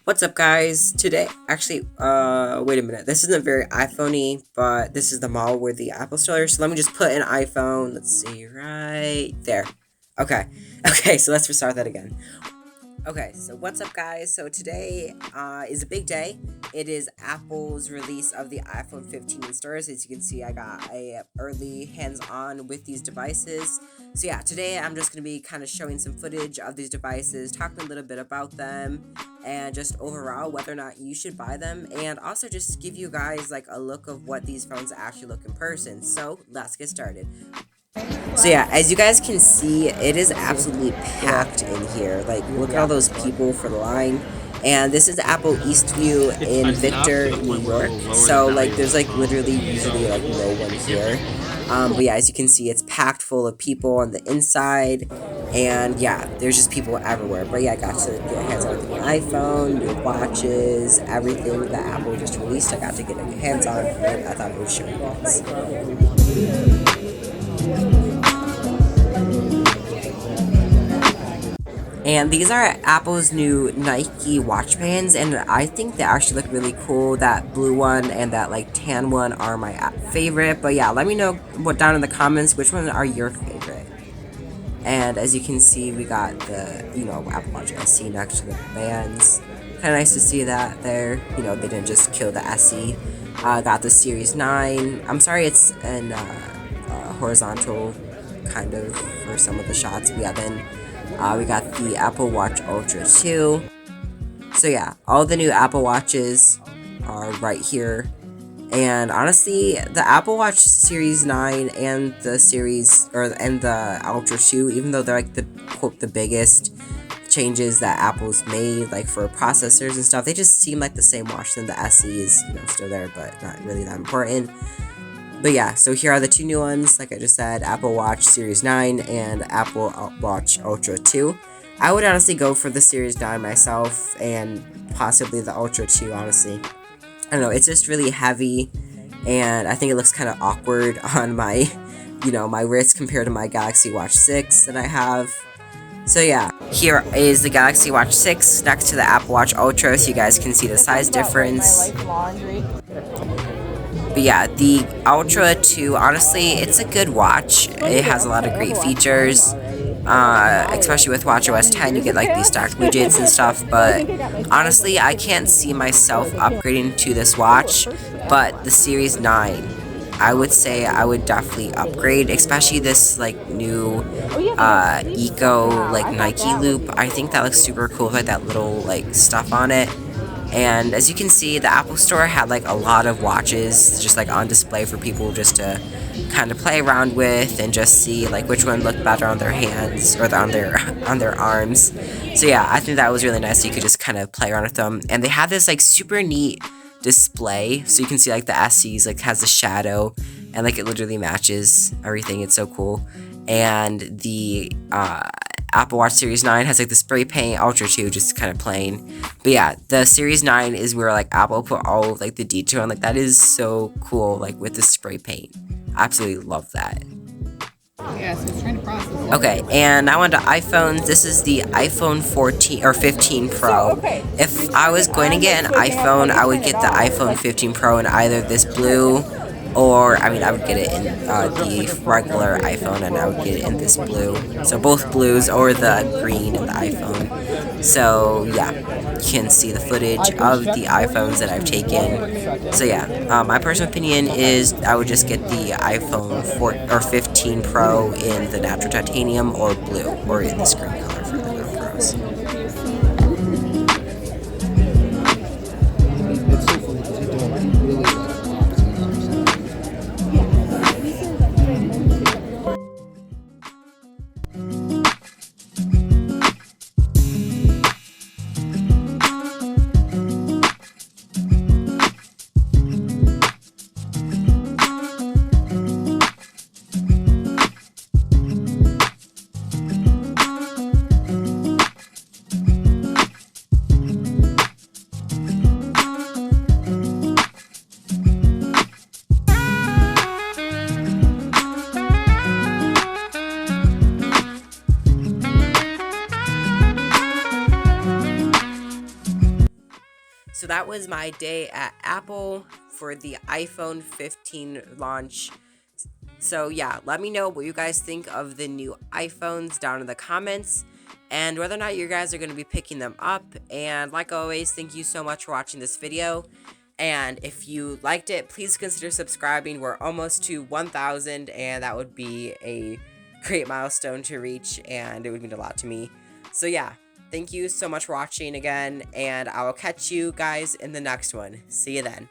What's up, guys? Today, actually, wait a minute. This isn't very iPhone-y, but this is the mall where the Apple Store is. So let me just put an iPhone. Let's see, right there. Okay. Okay, so let's restart that again. Okay, so what's up, guys? So today is a big day. It is Apple's release of the iPhone 15 in stores. As you can see, I got a early hands-on with these devices. So yeah, today I'm just going to be kind of showing some footage of these devices, talking a little bit about them, and just overall whether or not you should buy them, and also just give you guys like a look of what these phones actually look in person. So let's get started. So yeah, as you guys can see, it is absolutely packed in here. Like, look at all those people for the line. And this is Apple Eastview in Victor, New York. So like, there's like literally usually like no one here. But yeah, as you can see, it's packed full of people on the inside. And yeah, there's just people everywhere. But yeah, I got to get hands on with the iPhone, new watches, everything that Apple just released. I got to get hands on, and I thought it would show you guys. And these are Apple's new Nike watch bands, and I think they actually look really cool. That blue one and that like tan one are my favorite. But yeah, let me know what down in the comments which ones are your favorite. And as you can see, we got the Apple Watch SE next to the bands. Kind of nice to see that there. They didn't just kill the SE. Got the Series 9. I'm sorry, it's in horizontal kind of for some of the shots. But yeah, then. We got the Apple Watch Ultra 2. So yeah, all the new Apple Watches are right here. And honestly, the Apple Watch Series 9 and the the Ultra 2, even though they're like the biggest changes that Apple's made, like for processors and stuff, they just seem like the same watch. Than the SE is, still there, but not really that important. But yeah, so here are the two new ones, like I just said, Apple Watch Series 9 and Apple Watch Ultra 2. I would honestly go for the Series 9 myself, and possibly the Ultra 2, honestly. I don't know, it's just really heavy, and I think it looks kind of awkward on my, my wrist compared to my Galaxy Watch 6 that I have. So yeah, here is the Galaxy Watch 6 next to the Apple Watch Ultra, so you guys can see the size difference. But yeah, the Ultra 2, honestly, it's a good watch. It has a lot of great features, especially with watchOS 10, you get like these stacked widgets and stuff, but honestly, I can't see myself upgrading to this watch, but the Series 9, I would say I would definitely upgrade, especially this like new Eco like Nike loop. I think that looks super cool with like that little like stuff on it. And as you can see, the Apple Store had like a lot of watches just like on display for people just to kind of play around with and just see like which one looked better on their hands or on their arms. So yeah, I think that was really nice. So you could just kind of play around with them. And they have this like super neat display, so you can see like the SEs like has a shadow and like it literally matches everything. It's so cool. And the Apple Watch Series 9 has like the spray paint. Ultra 2 just kind of plain. But yeah, the Series 9 is where like Apple put all of like the detail, and like that is so cool, like with the spray paint. Absolutely love that. Yeah, so it's trying to process it. Okay, and now on to iPhones. This is the iPhone 14 or 15 Pro. If I was going to get an iPhone, I would get the iPhone 15 Pro in either this blue, or I would get it in the regular iPhone, and I would get it in this blue. So both blues, or the green in the iPhone. So yeah, you can see the footage of the iPhones that I've taken. So yeah, my personal opinion is I would just get the iPhone 15 Pro in the natural titanium or blue, or in this green color for the non-pros. It's so funny because you don't really like So that was my day at Apple for the iPhone 15 launch. So yeah, let me know what you guys think of the new iPhones down in the comments and whether or not you guys are going to be picking them up. And like always, thank you so much for watching this video. And if you liked it, please consider subscribing. We're almost to 1,000, and that would be a great milestone to reach, and it would mean a lot to me. So yeah, thank you so much for watching again, and I will catch you guys in the next one. See you then.